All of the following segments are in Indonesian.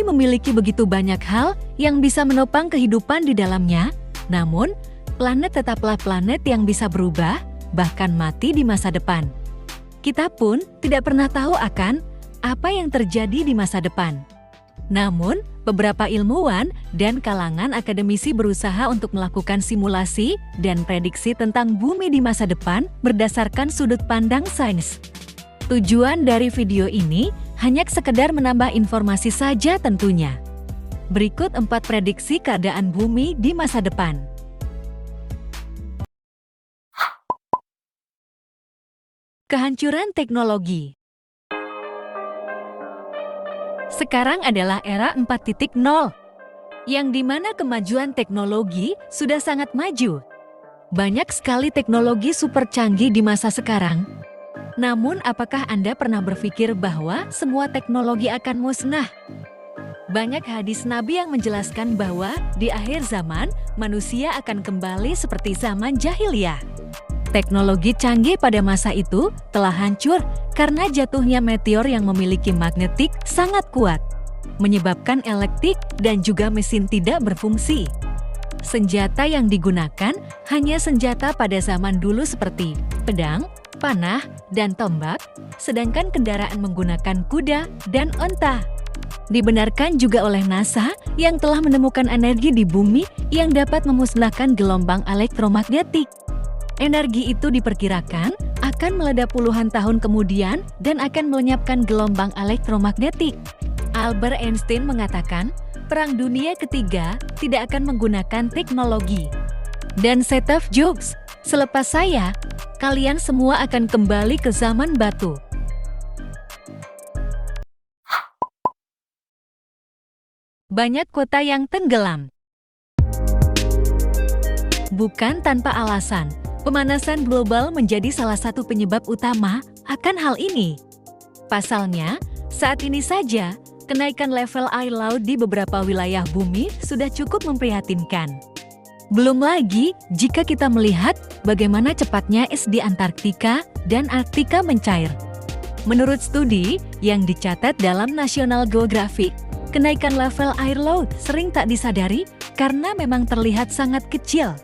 Bumi memiliki begitu banyak hal yang bisa menopang kehidupan di dalamnya, namun planet tetaplah planet yang bisa berubah, bahkan mati di masa depan. Kita pun tidak pernah tahu akan apa yang terjadi di masa depan. Namun, beberapa ilmuwan dan kalangan akademisi berusaha untuk melakukan simulasi dan prediksi tentang bumi di masa depan berdasarkan sudut pandang sains. Tujuan dari video ini hanya sekedar menambah informasi saja tentunya. Berikut 4 prediksi keadaan bumi di masa depan. Kehancuran teknologi. Sekarang adalah era 4.0, yang dimana kemajuan teknologi sudah sangat maju. Banyak sekali teknologi super canggih di masa sekarang. Namun, apakah Anda pernah berpikir bahwa semua teknologi akan musnah? Banyak hadis Nabi yang menjelaskan bahwa di akhir zaman, manusia akan kembali seperti zaman jahiliyah. Teknologi canggih pada masa itu telah hancur karena jatuhnya meteor yang memiliki magnetik sangat kuat, menyebabkan elektrik dan juga mesin tidak berfungsi. Senjata yang digunakan hanya senjata pada zaman dulu seperti pedang, panah, dan tombak, sedangkan kendaraan menggunakan kuda dan onta. Dibenarkan juga oleh NASA yang telah menemukan energi di bumi yang dapat memusnahkan gelombang elektromagnetik. Energi itu diperkirakan akan meledak puluhan tahun kemudian dan akan melenyapkan gelombang elektromagnetik. Albert Einstein mengatakan, Perang Dunia Ketiga tidak akan menggunakan teknologi. Dan Steve Jobs, selepas saya, kalian semua akan kembali ke zaman batu. Banyak kota yang tenggelam. Bukan tanpa alasan, pemanasan global menjadi salah satu penyebab utama akan hal ini. Pasalnya, saat ini saja, kenaikan level air laut di beberapa wilayah bumi sudah cukup memprihatinkan. Belum lagi jika kita melihat bagaimana cepatnya es di Antartika dan Arktika mencair. Menurut studi yang dicatat dalam National Geographic, kenaikan level air laut sering tak disadari karena memang terlihat sangat kecil.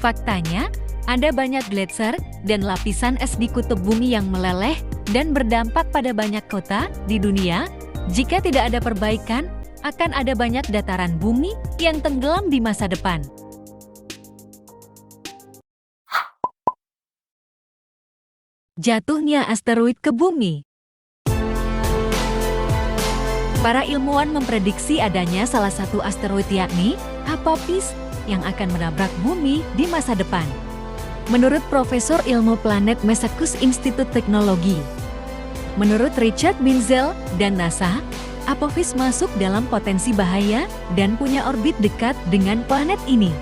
Faktanya, ada banyak gletser dan lapisan es di kutub bumi yang meleleh dan berdampak pada banyak kota di dunia. Jika tidak ada perbaikan, akan ada banyak dataran bumi yang tenggelam di masa depan. Jatuhnya asteroid ke bumi. Para ilmuwan memprediksi adanya salah satu asteroid yakni Apophis yang akan menabrak bumi di masa depan. Menurut Profesor Ilmu Planet Massachusetts Institute Teknologi, menurut Richard Binzel dan NASA, Apophis masuk dalam potensi bahaya dan punya orbit dekat dengan planet ini.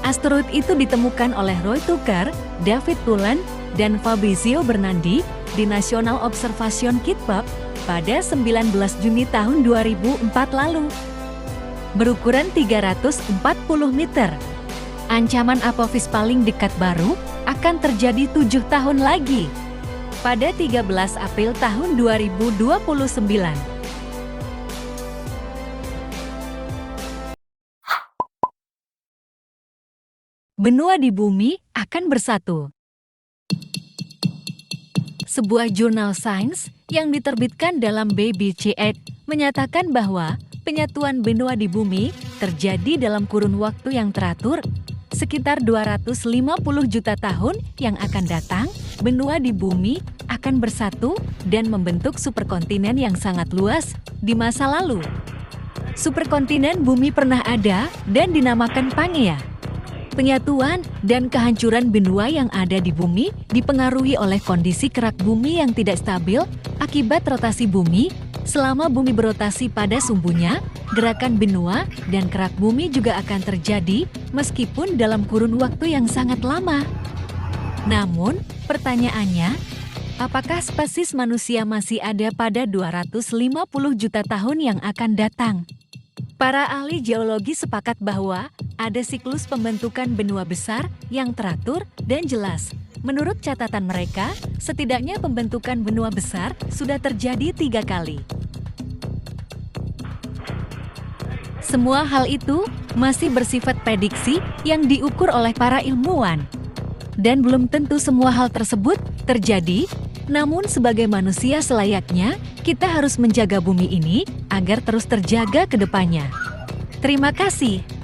Asteroid itu ditemukan oleh Roy Tucker, David Cullen, dan Fabrizio Bernardi di National Observation Kitbab pada 19 Juni tahun 2004 lalu. Berukuran 340 meter. Ancaman Apophis paling dekat baru akan terjadi 7 tahun lagi, pada 13 April tahun 2029. Benua di bumi akan bersatu. Sebuah jurnal sains yang diterbitkan dalam BBC8 menyatakan bahwa penyatuan benua di bumi terjadi dalam kurun waktu yang teratur, sekitar 250 juta tahun yang akan datang. Benua di bumi akan bersatu dan membentuk superkontinen yang sangat luas di masa lalu. Superkontinen bumi pernah ada dan dinamakan Pangea. Penyatuan dan kehancuran benua yang ada di bumi dipengaruhi oleh kondisi kerak bumi yang tidak stabil akibat rotasi bumi. Selama bumi berotasi pada sumbunya, gerakan benua dan kerak bumi juga akan terjadi meskipun dalam kurun waktu yang sangat lama. Namun, pertanyaannya, apakah spesies manusia masih ada pada 250 juta tahun yang akan datang? Para ahli geologi sepakat bahwa ada siklus pembentukan benua besar yang teratur dan jelas. Menurut catatan mereka, setidaknya pembentukan benua besar sudah terjadi 3 kali. Semua hal itu masih bersifat prediksi yang diukur oleh para ilmuwan. Dan belum tentu semua hal tersebut terjadi, namun sebagai manusia selayaknya, kita harus menjaga bumi ini agar terus terjaga ke depannya. Terima kasih.